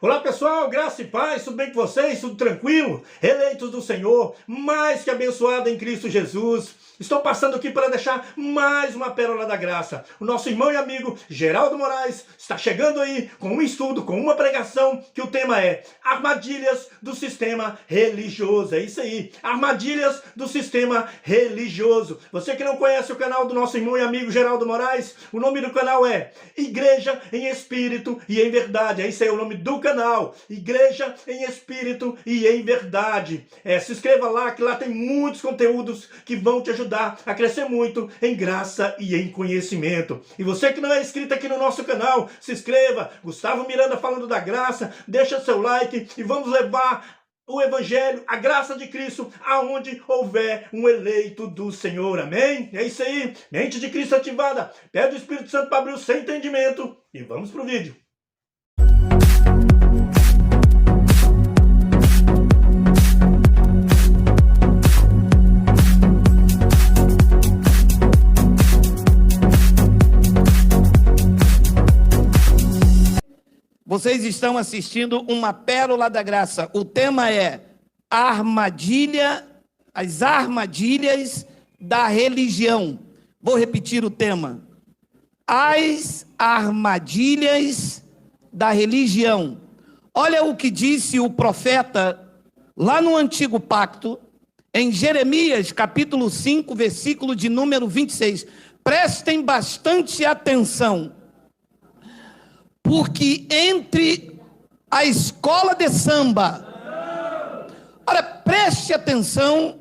Olá pessoal, graça e paz, tudo bem com vocês? Tudo tranquilo? Eleitos do Senhor, mais que abençoado em Cristo Jesus. Estou passando aqui para deixar mais uma pérola da graça. O nosso irmão e amigo Geraldo Moraes está chegando aí com um estudo, com uma pregação, que o tema é Armadilhas do Sistema Religioso. É isso aí, armadilhas do sistema religioso. Você que não conhece o canal do nosso irmão e amigo Geraldo Moraes, o nome do canal é Igreja em Espírito e em Verdade. É isso aí o nome do canal, Igreja em Espírito e em Verdade. Se inscreva lá, que lá tem muitos conteúdos que vão te ajudar a crescer muito em graça e em conhecimento. E você que não é inscrito aqui no nosso canal, se inscreva. Gustavo Miranda falando da graça, deixa seu like e vamos levar o Evangelho, a graça de Cristo, aonde houver um eleito do Senhor. Amém? É isso aí. Mente de Cristo ativada. Pede o Espírito Santo para abrir o seu entendimento. E vamos pro vídeo. Vocês estão assistindo uma pérola da graça. O tema é as armadilhas da religião. Vou repetir o tema. As armadilhas da religião. Olha o que disse o profeta lá no Antigo Pacto, em Jeremias, capítulo 5, versículo de número 26. Prestem bastante atenção. Porque entre a escola de samba, olha, preste atenção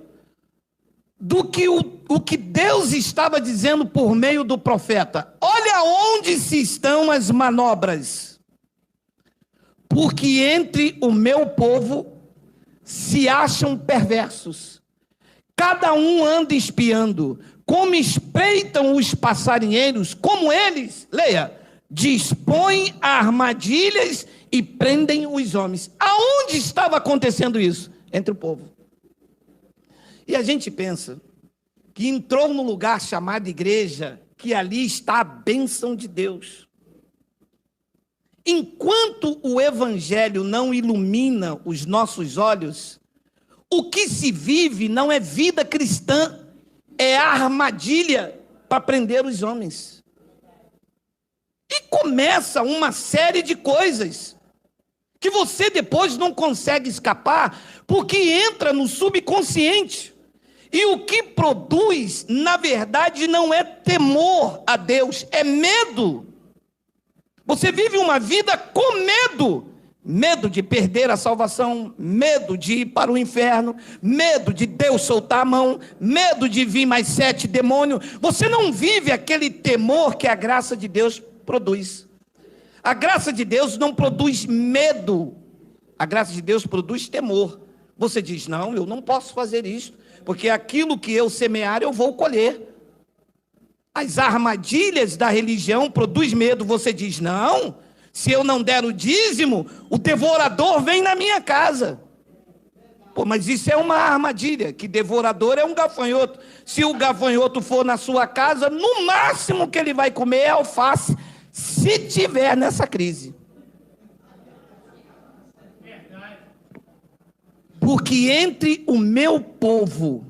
do que o que Deus estava dizendo por meio do profeta. Olha onde se estão as manobras. Porque entre o meu povo se acham perversos. Cada um anda espiando, como espreitam os passarinheiros, como eles, leia, dispõem armadilhas e prendem os homens. Aonde estava acontecendo isso? Entre o povo. E a gente pensa que entrou no lugar chamado igreja, que ali está a bênção de Deus. Enquanto o evangelho não ilumina os nossos olhos, o que se vive não é vida cristã, é armadilha para prender os homens. E começa uma série de coisas que você depois não consegue escapar, porque entra no subconsciente. E o que produz, na verdade, não é temor a Deus, é medo. Você vive uma vida com medo. Medo de perder a salvação, medo de ir para o inferno, medo de Deus soltar a mão, medo de vir mais 7 demônios. Você não vive aquele temor que a graça de Deus produz. A graça de Deus não produz medo. A graça de Deus produz temor. Você diz, não, eu não posso fazer isso, porque aquilo que eu semear eu vou colher. As armadilhas da religião produzem medo. Você diz, não, se eu não der o dízimo, o devorador vem na minha casa. Pô, mas isso é uma armadilha, que devorador é um gafanhoto. Se o gafanhoto for na sua casa, no máximo que ele vai comer é alface, se tiver nessa crise. Porque entre o meu povo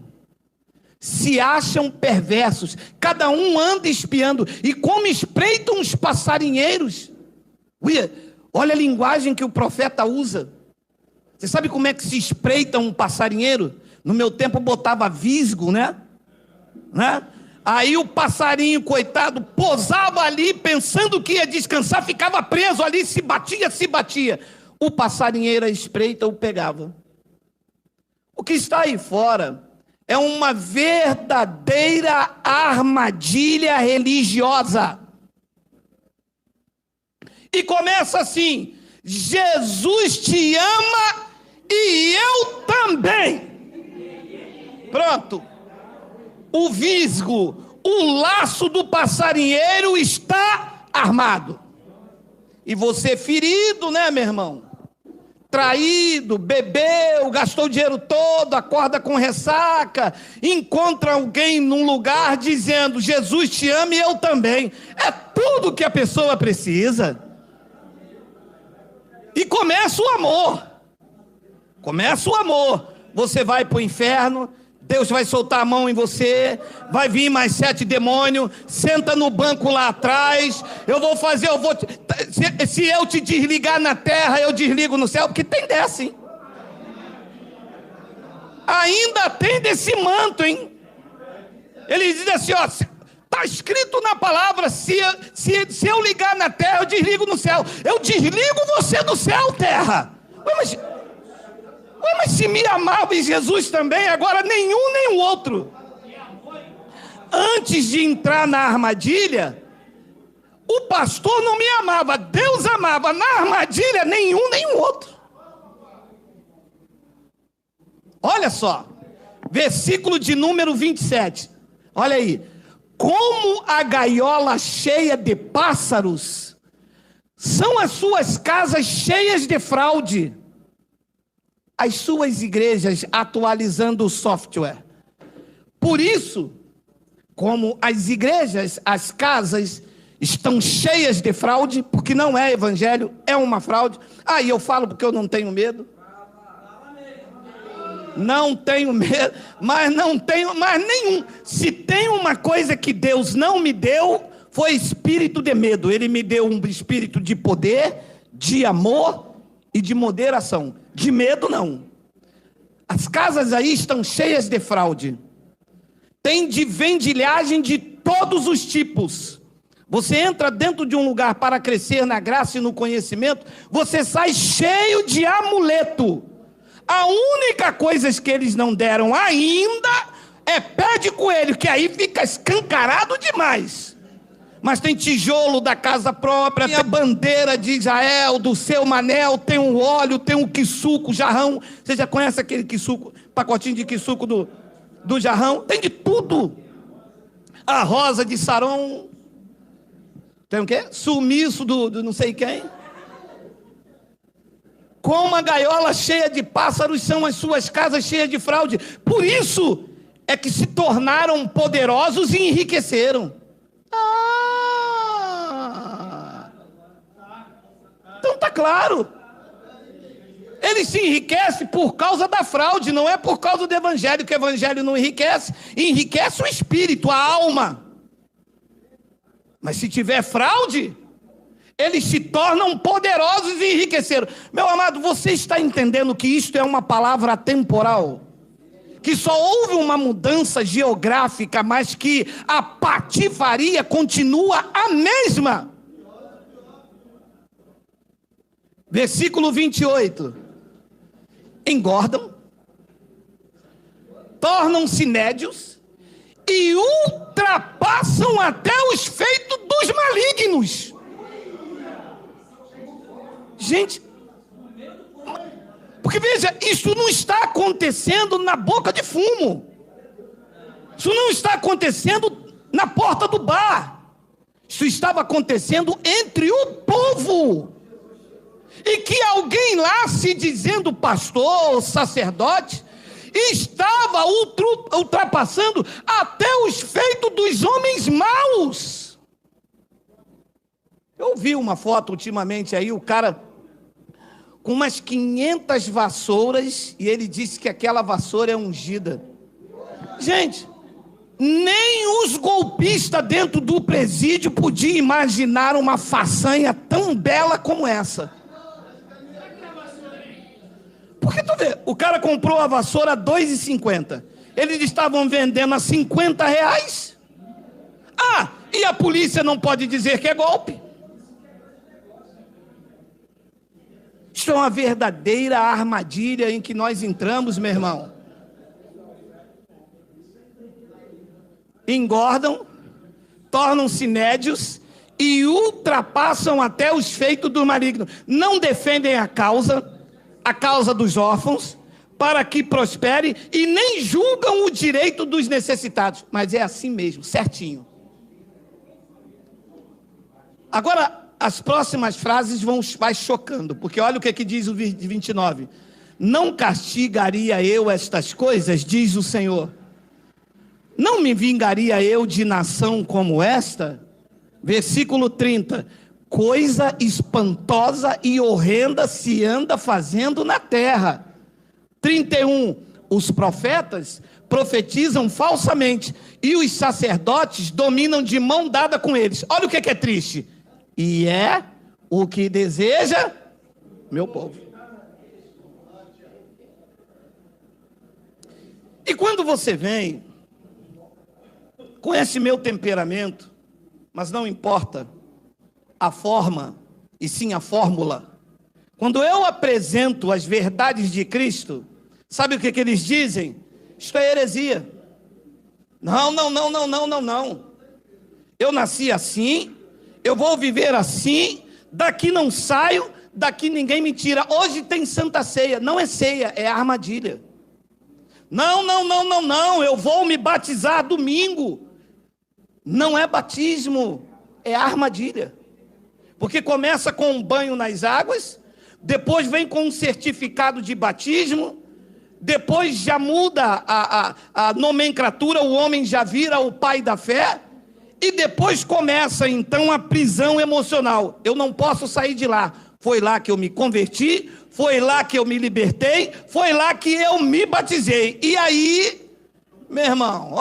se acham perversos, cada um anda espiando, e como espreitam os passarinheiros. Olha a linguagem que o profeta usa. Você sabe como é que se espreita um passarinheiro? No meu tempo botava visgo, né? Aí o passarinho, coitado, pousava ali, pensando que ia descansar, ficava preso ali, se batia. O passarinheiro, a espreita, o pegava. O que está aí fora é uma verdadeira armadilha religiosa. E começa assim: Jesus te ama e eu também. Pronto. O visgo, o laço do passarinheiro está armado. E você ferido, né, meu irmão? Traído, bebeu, gastou o dinheiro todo, acorda com ressaca, encontra alguém num lugar dizendo, Jesus te ama e eu também. É tudo que a pessoa precisa. E começa o amor. Começa o amor. Você vai para o inferno, Deus vai soltar a mão em você, vai vir mais 7 demônios, senta no banco lá atrás, se eu te desligar na terra, eu desligo no céu, porque tem dessa, hein? Ainda tem desse manto, hein? Ele diz assim, ó, está escrito na palavra, se eu ligar na terra, eu desligo no céu. Eu desligo você do céu, terra. Mas se me amava em Jesus também, agora nenhum nem o outro. Antes de entrar na armadilha, o pastor não me amava, Deus amava. Na armadilha, nenhum nem o outro. Olha só, versículo de número 27. Olha aí. Como a gaiola cheia de pássaros, são as suas casas cheias de fraude. As suas igrejas atualizando o software. Por isso, como as igrejas, as casas estão cheias de fraude, porque não é evangelho, é uma fraude. Aí eu falo porque eu não tenho medo. Não tenho medo, mas não tenho mais nenhum. Se tem uma coisa que Deus não me deu, foi espírito de medo. Ele me deu um espírito de poder, de amor e de moderação. De medo, não. As casas aí estão cheias de fraude. Tem de vendilhagem de todos os tipos. Você entra dentro de um lugar para crescer na graça e no conhecimento, você sai cheio de amuleto. A única coisa que eles não deram ainda é pé de coelho, que aí fica escancarado demais. Mas tem tijolo da casa própria, tem a bandeira de Israel, do seu Manel, tem um óleo, tem um quissuco, jarrão. Você já conhece aquele quissuco, pacotinho de quissuco do jarrão? Tem de tudo. A rosa de Saron. Tem o quê? Sumiço do não sei quem. Como a gaiola cheia de pássaros são as suas casas cheias de fraude. Por isso é que se tornaram poderosos e enriqueceram. Então tá claro. Ele se enriquece por causa da fraude, não é por causa do evangelho, que o evangelho não enriquece. Enriquece o espírito, a alma. Mas se tiver fraude, eles se tornam poderosos e enriqueceram. Meu amado, você está entendendo que isto é uma palavra temporal? Que só houve uma mudança geográfica, mas que a patifaria continua a mesma. Versículo 28. Engordam, tornam-se nédios e ultrapassam até os feitos dos malignos. Gente, porque veja, isso não está acontecendo na boca de fumo. Isso não está acontecendo na porta do bar. Isso estava acontecendo entre o povo. E que alguém lá, se dizendo pastor ou sacerdote, estava ultrapassando até os feitos dos homens maus. Eu vi uma foto ultimamente aí, o cara com umas 500 vassouras, e ele disse que aquela vassoura é ungida. Gente, nem os golpistas dentro do presídio podiam imaginar uma façanha tão bela como essa. Porque tu vê, o cara comprou a vassoura a R$2,50. Eles estavam vendendo a R$50. Ah, e a polícia não pode dizer que é golpe. Isso é uma verdadeira armadilha em que nós entramos, meu irmão. Engordam, tornam-se nédios e ultrapassam até os feitos do maligno. Não defendem a causa dos órfãos, para que prospere, e nem julgam o direito dos necessitados. Mas é assim mesmo, certinho. Agora, as próximas frases vai chocando, porque olha o que diz o 29. Não castigaria eu estas coisas, diz o Senhor. Não me vingaria eu de nação como esta? Versículo 30. coisa espantosa e horrenda se anda fazendo na terra. 31, os profetas profetizam falsamente e os sacerdotes dominam de mão dada com eles. Olha o que é triste. E é o que deseja meu povo. E quando você vem com esse meu temperamento, mas não importa a forma, e sim a fórmula. Quando eu apresento as verdades de Cristo, sabe o que eles dizem? Isto é heresia. Não. Eu nasci assim, eu vou viver assim, daqui não saio, daqui ninguém me tira. Hoje tem Santa Ceia, não é ceia, é armadilha. Não, eu vou me batizar domingo. Não é batismo, é armadilha. Porque começa com um banho nas águas, depois vem com um certificado de batismo, depois já muda a nomenclatura, o homem já vira o pai da fé, e depois começa então a prisão emocional. Eu não posso sair de lá. Foi lá que eu me converti, foi lá que eu me libertei, foi lá que eu me batizei. E aí, meu irmão,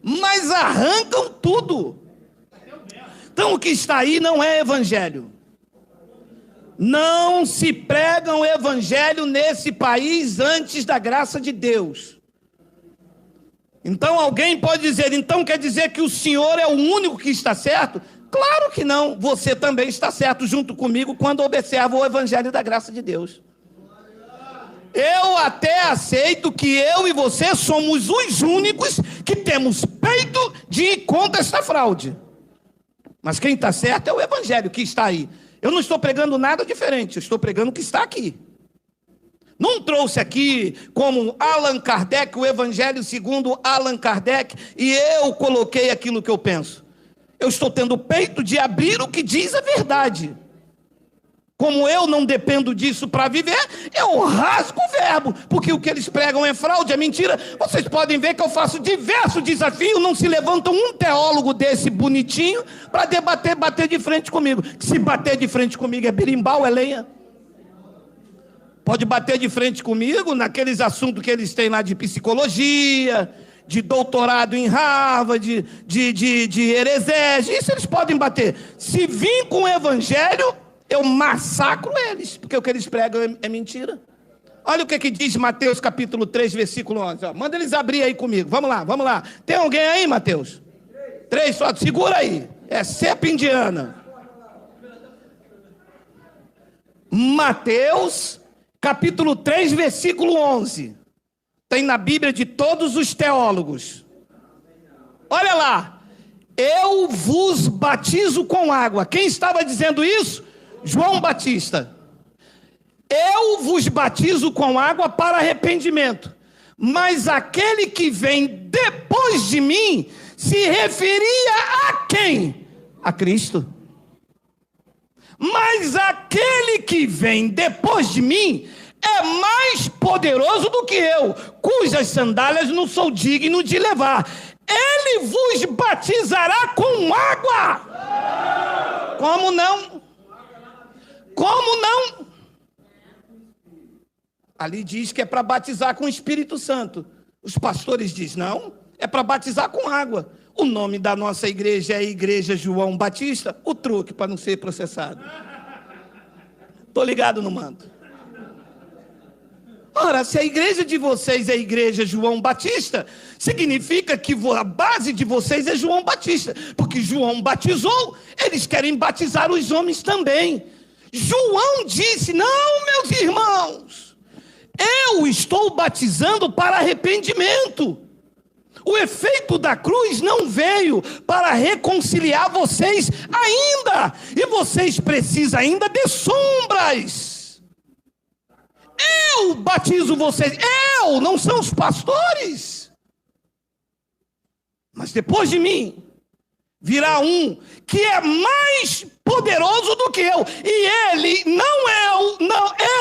mas arrancam tudo. Então o que está aí não é evangelho. Não se prega o evangelho nesse país antes da graça de Deus. Então alguém pode dizer, então quer dizer que o senhor é o único que está certo? Claro que não, você também está certo junto comigo quando observa o evangelho da graça de Deus. Eu até aceito que eu e você somos os únicos que temos peito de ir contra esta fraude. Mas quem está certo é o evangelho que está aí. Eu não estou pregando nada diferente, eu estou pregando o que está aqui. Não trouxe aqui como Allan Kardec, o evangelho segundo Allan Kardec, e eu coloquei aquilo que eu penso. Eu estou tendo o peito de abrir o que diz a verdade. Como eu não dependo disso para viver, eu rasgo o verbo, porque o que eles pregam é fraude, é mentira. Vocês podem ver que eu faço diversos desafios, não se levanta um teólogo desse bonitinho para bater de frente comigo. Se bater de frente comigo é berimbau, é lenha. Pode bater de frente comigo naqueles assuntos que eles têm lá de psicologia, de doutorado em Harvard, de heresias, isso eles podem bater. Se vir com o evangelho, eu massacro eles, porque o que eles pregam é mentira. Olha o que diz Mateus capítulo 3, versículo 11. Manda eles abrir aí comigo, vamos lá. Tem alguém aí, Mateus? 3 só, segura aí, é cepa indiana. Mateus capítulo 3, versículo 11. Tem na Bíblia de todos os teólogos. Olha lá. Eu vos batizo com água. Quem estava dizendo isso? João Batista. Eu vos batizo com água para arrependimento. Mas aquele que vem depois de mim se referia a quem? A Cristo. Mas aquele que vem depois de mim é mais poderoso do que eu, cujas sandálias não sou digno de levar. Ele vos batizará com água. Como não? Como não? Ali diz que é para batizar com o Espírito Santo. Os pastores dizem, não, é para batizar com água. O nome da nossa igreja é a Igreja João Batista. O truque para não ser processado. Estou ligado no manto. Ora, se a igreja de vocês é a Igreja João Batista, significa que a base de vocês é João Batista. Porque João batizou, eles querem batizar os homens também. João disse, não, meus irmãos, eu estou batizando para arrependimento. O efeito da cruz não veio para reconciliar vocês ainda. E vocês precisam ainda de sombras. Eu batizo vocês. Eu, não são os pastores. Mas depois de mim, virá um que é mais poderoso do que eu. E ele,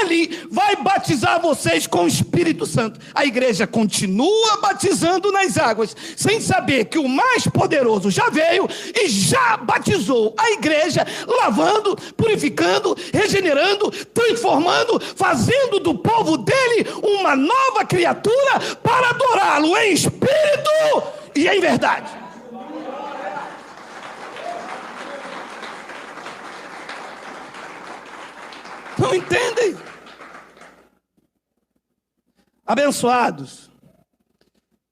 ele vai vai batizar vocês com o Espírito Santo. A igreja continua batizando nas águas, sem saber que o mais poderoso já veio e já batizou a igreja, lavando, purificando, regenerando, transformando, fazendo do povo dele uma nova criatura para adorá-lo em espírito e em verdade. Não entendem? Abençoados,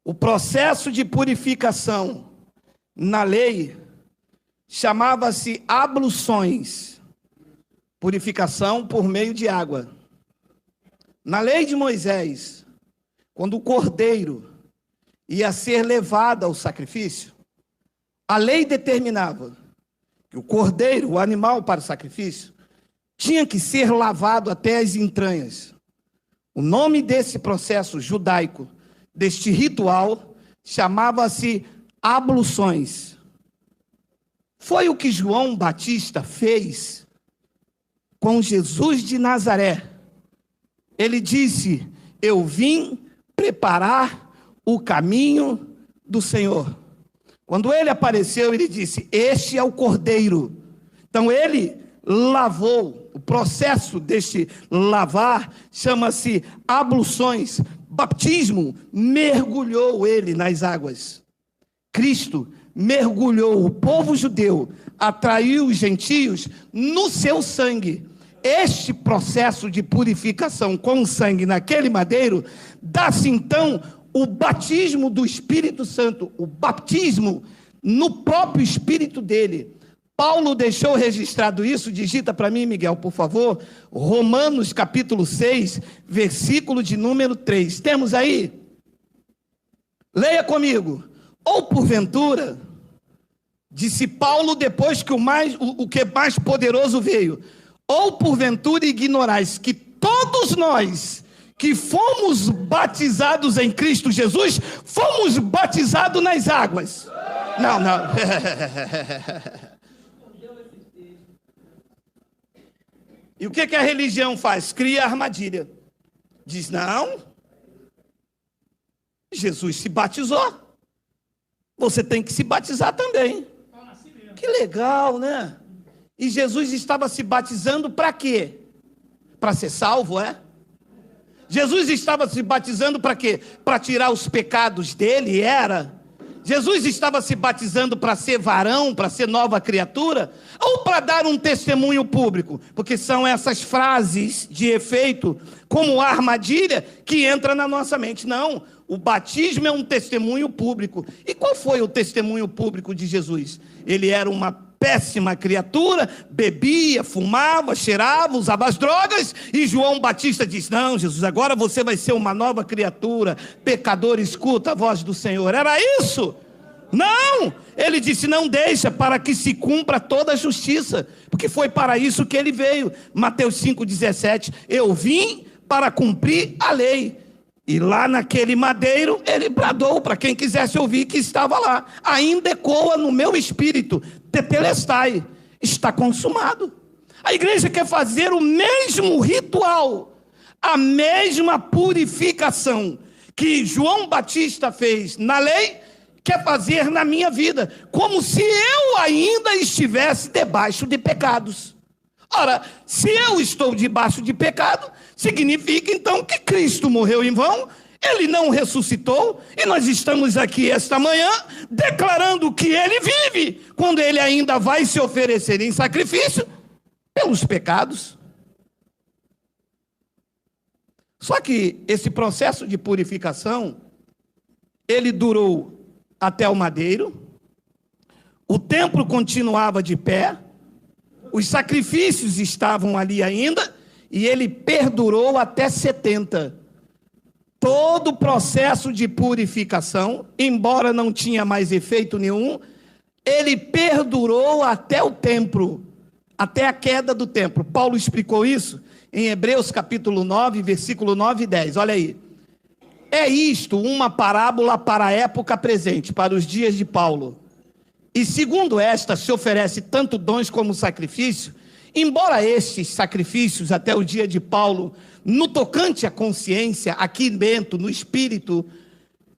o processo de purificação na lei chamava-se abluções, purificação por meio de água. Na lei de Moisés, quando o cordeiro ia ser levado ao sacrifício, a lei determinava que o cordeiro, o animal para o sacrifício, tinha que ser lavado até as entranhas. O nome desse processo judaico, deste ritual, chamava-se abluções. Foi o que João Batista fez com Jesus de Nazaré. Ele disse: eu vim preparar o caminho do Senhor. Quando ele apareceu, ele disse: este é o Cordeiro. Então ele lavou. O processo deste lavar chama-se abluções. Batismo mergulhou ele nas águas. Cristo mergulhou o povo judeu, atraiu os gentios no seu sangue. Este processo de purificação com o sangue naquele madeiro dá-se então o batismo do Espírito Santo, o batismo no próprio Espírito dele. Paulo deixou registrado isso, digita para mim, Miguel, por favor, Romanos capítulo 6, versículo de número 3. Temos aí? Leia comigo. Ou porventura, disse Paulo depois que o que mais poderoso veio, ou porventura ignorais que todos nós que fomos batizados em Cristo Jesus, fomos batizados nas águas. Não. E o que a religião faz? Cria armadilha. Diz: não, Jesus se batizou, você tem que se batizar também. Que legal, né? E Jesus estava se batizando para quê? Para ser salvo, é? Jesus estava se batizando para quê? Para tirar os pecados dele, era? Jesus estava se batizando para ser varão, para ser nova criatura? Ou para dar um testemunho público? Porque são essas frases de efeito, como armadilha, que entra na nossa mente. Não, o batismo é um testemunho público. E qual foi o testemunho público de Jesus? Ele era uma péssima criatura, bebia, fumava, cheirava, usava as drogas, e João Batista diz: não, Jesus, agora você vai ser uma nova criatura, pecador, escuta a voz do Senhor. Era isso? Não, ele disse: não deixa, para que se cumpra toda a justiça, porque foi para isso que ele veio. Mateus 5,17, eu vim para cumprir a lei. E lá naquele madeiro, ele bradou para quem quisesse ouvir, que estava lá: ainda ecoa no meu espírito, tetelestai, está consumado. A igreja quer fazer o mesmo ritual, a mesma purificação que João Batista fez na lei, quer fazer na minha vida, como se eu ainda estivesse debaixo de pecados. Ora, se eu estou debaixo de pecado, significa então que Cristo morreu em vão, ele não ressuscitou, e nós estamos aqui esta manhã declarando que ele vive, quando ele ainda vai se oferecer em sacrifício pelos pecados. Só que esse processo de purificação, ele durou até o madeiro, o templo continuava de pé, os sacrifícios estavam ali ainda, e ele perdurou até 70. Todo o processo de purificação, embora não tinha mais efeito nenhum, ele perdurou até o templo, até a queda do templo. Paulo explicou isso em Hebreus capítulo 9, versículo 9 e 10. Olha aí. É isto uma parábola para a época presente, para os dias de Paulo. E segundo esta se oferece tanto dons como sacrifício, Embora estes sacrifícios, até o dia de Paulo, no tocante à consciência, aqui dentro, no espírito,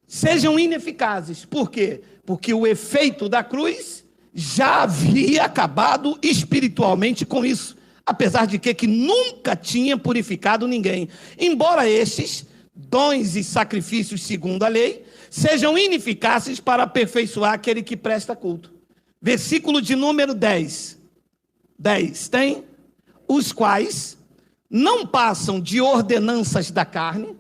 sejam ineficazes. Por quê? Porque o efeito da cruz já havia acabado espiritualmente com isso, apesar de que nunca tinha purificado ninguém. Embora estes dons e sacrifícios segundo a lei sejam ineficazes para aperfeiçoar aquele que presta culto. Versículo de número 10. 10 tem: os quais não passam de ordenanças da carne,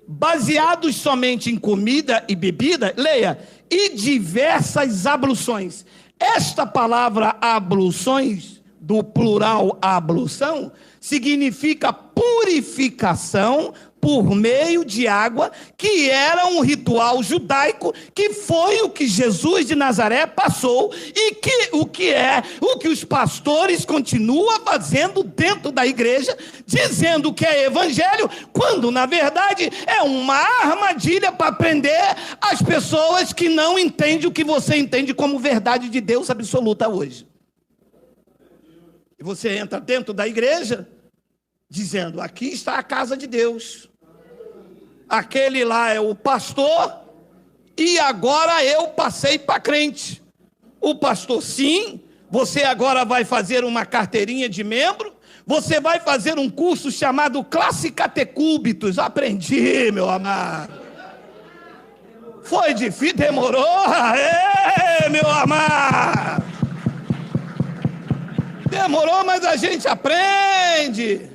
baseados somente em comida e bebida, leia, e diversas abluções. Esta palavra abluções, do plural ablução, significa purificação por meio de água, que era um ritual judaico, que foi o que Jesus de Nazaré passou, e que o que os pastores continuam fazendo dentro da igreja, dizendo que é evangelho, quando na verdade é uma armadilha para prender as pessoas que não entendem o que você entende como verdade de Deus absoluta hoje. E você entra dentro da igreja dizendo: aqui está a casa de Deus, aquele lá é o pastor, e agora eu passei para crente. O pastor, sim, você agora vai fazer uma carteirinha de membro, você vai fazer um curso chamado Classe Catecúbitos. Aprendi, meu amado. Foi difícil, demorou, meu amado. Demorou, mas a gente aprende.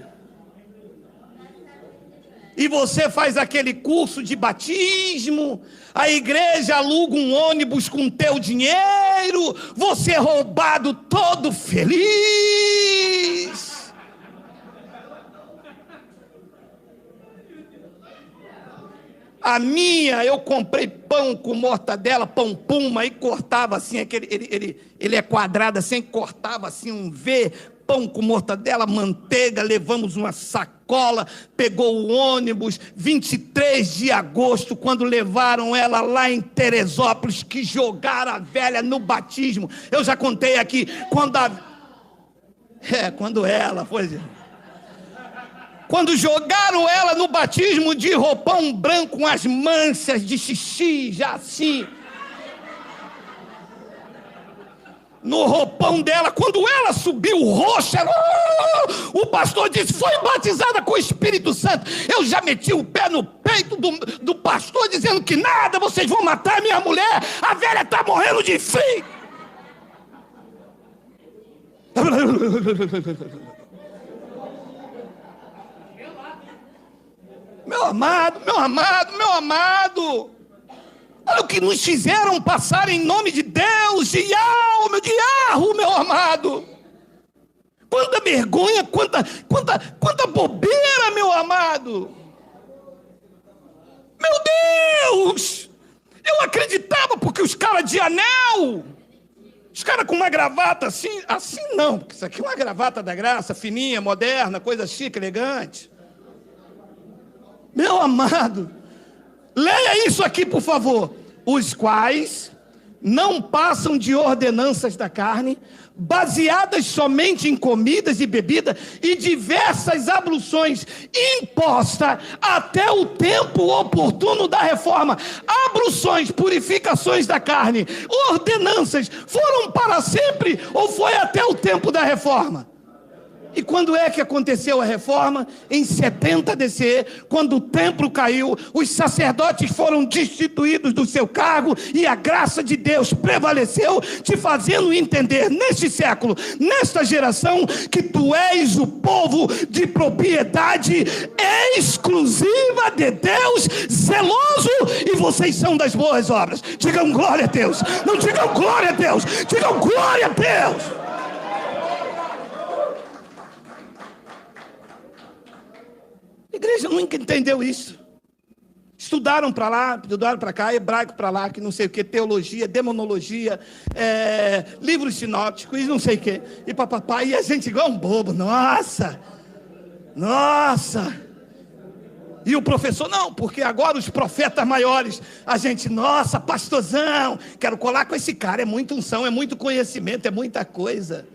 E você faz aquele curso de batismo, a igreja aluga um ônibus com teu dinheiro, você é roubado todo feliz. A minha, eu comprei pão com mortadela, pão puma, e cortava assim, ele é quadrado assim, cortava assim um V, pão com mortadela, manteiga, levamos uma sacola, pegou o ônibus, 23 de agosto, quando levaram ela lá em Teresópolis, que jogaram a velha no batismo. Eu já contei aqui, quando jogaram ela no batismo de roupão branco, com as manchas de xixi, já assim, no roupão dela, quando ela subiu roxa, o pastor disse: foi batizada com o Espírito Santo. Eu já meti o pé no peito do pastor, dizendo que nada, vocês vão matar minha mulher, a velha está morrendo de frio. Meu amado, olha o que nos fizeram passar em nome de Deus, de Yahweh, meu amado. Quanta vergonha, quanta bobeira, meu amado. Meu Deus, eu acreditava, porque os caras de anel, os caras com uma gravata assim não, porque isso aqui é uma gravata da graça, fininha, moderna, coisa chique, elegante. Meu amado, leia isso aqui, por favor. Os quais não passam de ordenanças da carne, baseadas somente em comidas e bebidas e diversas abluções, imposta até o tempo oportuno da reforma. Abluções, purificações da carne, ordenanças, foram para sempre ou foi até o tempo da reforma? E quando é que aconteceu a reforma? Em 70 DC, quando o templo caiu, os sacerdotes foram destituídos do seu cargo e a graça de Deus prevaleceu, te fazendo entender neste século, nesta geração, que tu és o povo de propriedade exclusiva de Deus, zeloso, e vocês são das boas obras. Digam glória a Deus. Não digam glória a Deus, digam glória a Deus. A igreja nunca entendeu isso. Estudaram para lá, estudaram para cá, hebraico para lá, que não sei o que, teologia, demonologia, livros sinópticos, e não sei o que, e papapá, e a gente igual um bobo, nossa, e o professor, não, porque agora os profetas maiores, a gente, nossa, pastorzão, quero colar com esse cara, é muita unção, é muito conhecimento, é muita coisa.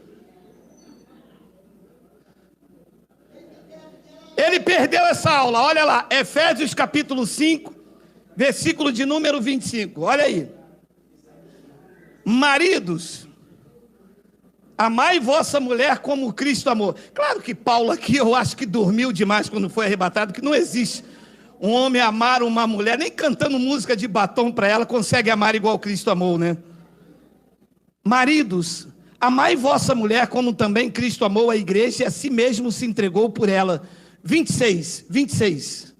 ele perdeu essa aula. Olha lá, Efésios capítulo 5, versículo de número 25. Olha aí. Maridos, amai vossa mulher como Cristo amou. Claro que Paulo aqui, eu acho que dormiu demais quando foi arrebatado, que não existe um homem amar uma mulher, nem cantando música de batom para ela, consegue amar igual Cristo amou, né? Maridos, amai vossa mulher como também Cristo amou a igreja e a si mesmo se entregou por ela. 26.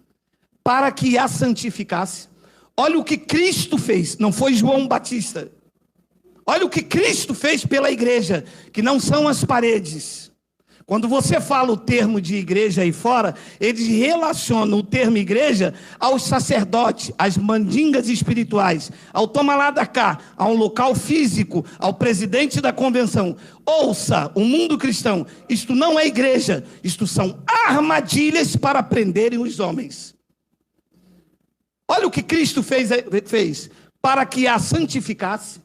Para que a santificasse. Olha o que Cristo fez, não foi João Batista. Olha o que Cristo fez pela igreja, que não são as paredes. Quando você fala o termo de igreja aí fora, eles relacionam o termo igreja aos sacerdotes, às mandingas espirituais, ao toma lá da cá, a um local físico, ao presidente da convenção. Ouça, o mundo cristão, isto não é igreja, isto são armadilhas para prenderem os homens. Olha o que Cristo fez para que a santificasse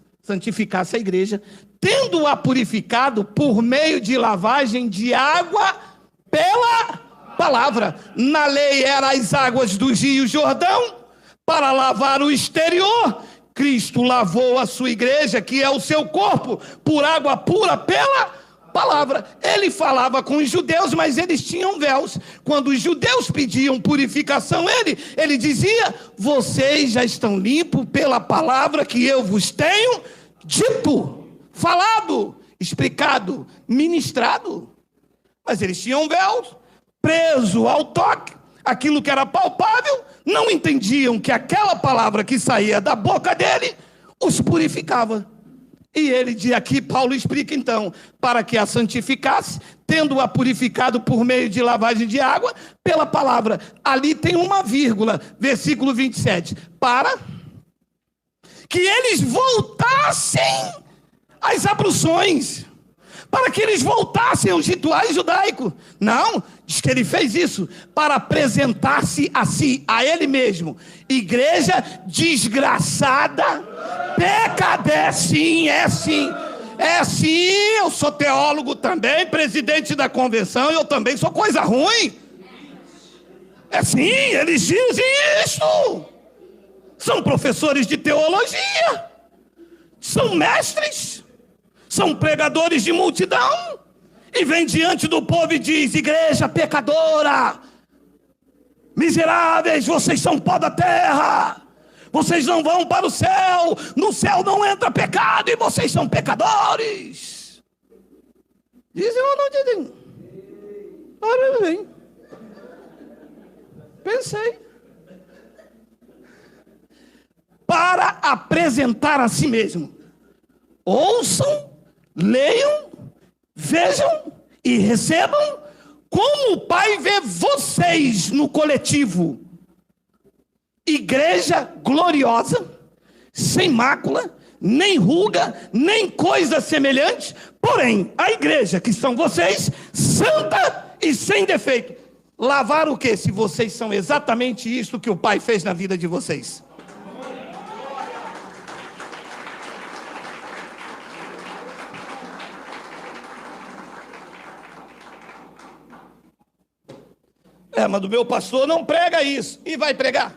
a igreja, tendo-a purificado por meio de lavagem de água pela palavra. Na lei eram as águas do Rio Jordão, para lavar o exterior. Cristo lavou a sua igreja, que é o seu corpo, por água pura pela palavra. Ele falava com os judeus, mas eles tinham véus. Quando os judeus pediam purificação, ele dizia: vocês já estão limpos pela palavra que eu vos tenho dito, falado, explicado, ministrado. Mas eles tinham véus, preso ao toque, aquilo que era palpável, não entendiam que aquela palavra que saía da boca dele os purificava. E aqui Paulo explica então, para que a santificasse, tendo-a purificado por meio de lavagem de água, pela palavra. Ali tem uma vírgula, versículo 27, para que eles voltassem às abluções, para que eles voltassem aos rituais judaicos. Não, diz que ele fez isso para apresentar-se a si, a ele mesmo, igreja desgraçada, pecadora. Sim, é sim, eu sou teólogo também, presidente da convenção, eu também sou coisa ruim. É sim, eles dizem isso. São professores de teologia, são mestres, são pregadores de multidão, e vem diante do povo e diz: igreja pecadora, miseráveis, vocês são pó da terra, vocês não vão para o céu, no céu não entra pecado e vocês são pecadores. Dizem ou não dizem? Ora bem, pensei. Para apresentar a si mesmo. Ouçam, leiam, vejam e recebam como o Pai vê vocês no coletivo. Igreja gloriosa, sem mácula, nem ruga, nem coisa semelhante, porém, a igreja que são vocês, santa e sem defeito. Lavar o quê? Se vocês são exatamente isso que o Pai fez na vida de vocês. Mas do meu pastor não prega isso. E vai pregar?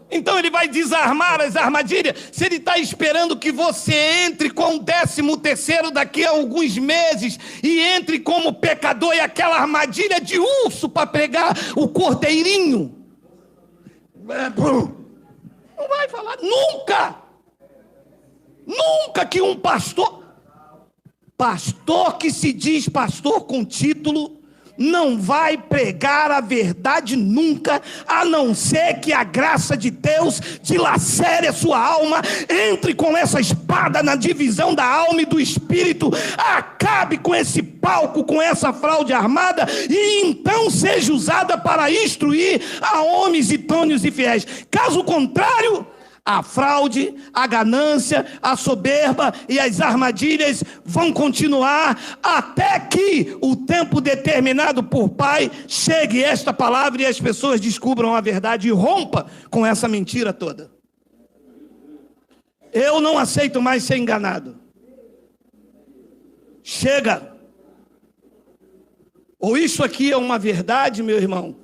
Então ele vai desarmar as armadilhas. Se ele está esperando que você entre com o 13º daqui a alguns meses e entre como pecador e aquela armadilha de urso para pregar o cordeirinho, não vai falar nunca que um pastor que se diz pastor com título, não vai pregar a verdade nunca, a não ser que a graça de Deus dilacere a sua alma, entre com essa espada na divisão da alma e do espírito, acabe com esse palco, com essa fraude armada, e então seja usada para instruir a homens idôneos e fiéis. Caso contrário, a fraude, a ganância, a soberba e as armadilhas vão continuar até que o tempo determinado por Pai chegue esta palavra e as pessoas descubram a verdade e rompa com essa mentira toda. Eu não aceito mais ser enganado. Chega. Ou isso aqui é uma verdade, meu irmão,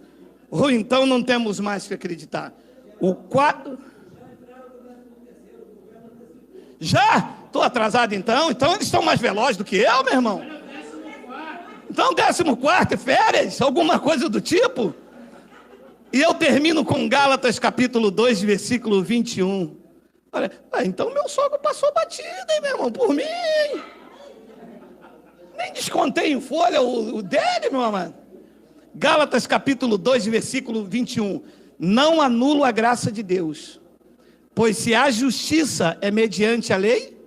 ou então não temos mais que acreditar. O 4... Já? Estou atrasado então? Então eles estão mais velozes do que eu, meu irmão? Então 14º, férias? Alguma coisa do tipo? E eu termino com Gálatas capítulo 2, versículo 21. Olha, então meu sogro passou batida, hein, meu irmão, por mim. Nem descontei em folha o dele, meu amado. Gálatas capítulo 2, versículo 21. Não anulo a graça de Deus, pois se a justiça é mediante a lei,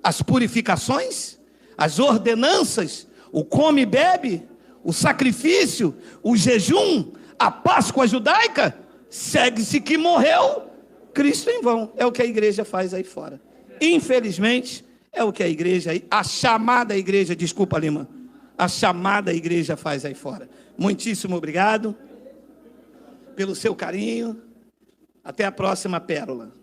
as purificações, as ordenanças, o come e bebe, o sacrifício, o jejum, a Páscoa judaica, segue-se que morreu Cristo em vão. É o que a igreja faz aí fora. Infelizmente, é o que a igreja, a chamada igreja, desculpa, Lima, a chamada igreja faz aí fora. Muitíssimo obrigado pelo seu carinho. Até a próxima pérola.